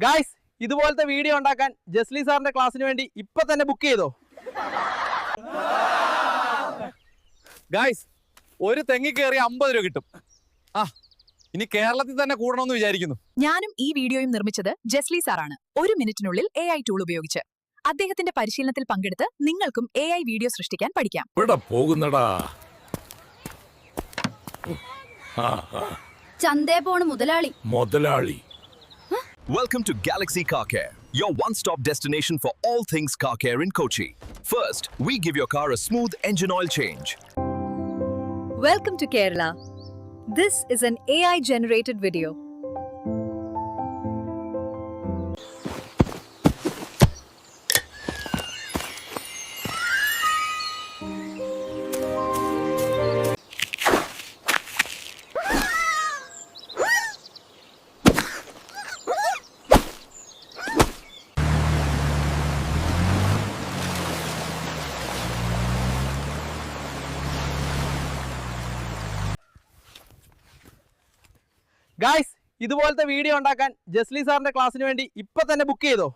Guys, ഇതുപോലത്തെ video ഉണ്ടാക്കാൻ ജസ്ലി സാറിന്റെ ക്ലാസ്സിന് വേണ്ടി ഇപ്പൊ തന്നെ ബുക്ക് ചെയ്തോ? ഗായ്സ്, ഒരു തെങ്ങി കയറി 50 രൂപ കിട്ടും. ഇനി കേരളത്തിൽ തന്നെ കൂടണമെന്ന് വിചാരിക്കുന്നു. ഞാനും ഈ വീഡിയോയും നിർമ്മിച്ചത് ജസ്ലി സാറാണ്. 1 മിനിറ്റിനുള്ളിൽ AI ടൂൾ ഉപയോഗിച്ച്. അദ്ദേഹത്തിന്റെ പരിശീലനത്തിൽ പങ്കെടുത്ത് നിങ്ങൾക്കും AI വീഡിയോ സൃഷ്ടിക്കാൻ പഠിക്കാം. ചന്തേ പോണ മുതലാളി. Welcome to Galaxy Car Care, your one-stop destination for all things car care in Kochi. First, we give your car a smooth engine oil change. Welcome to Kerala. This is an AI-generated video. Guys, ഇതുപോലത്തെ video ഉണ്ടാക്കാൻ ജസ്ലി സാറിന്റെ ക്ലാസ്സിന് വേണ്ടി ഇപ്പൊ തന്നെ book ചെയ്തോ?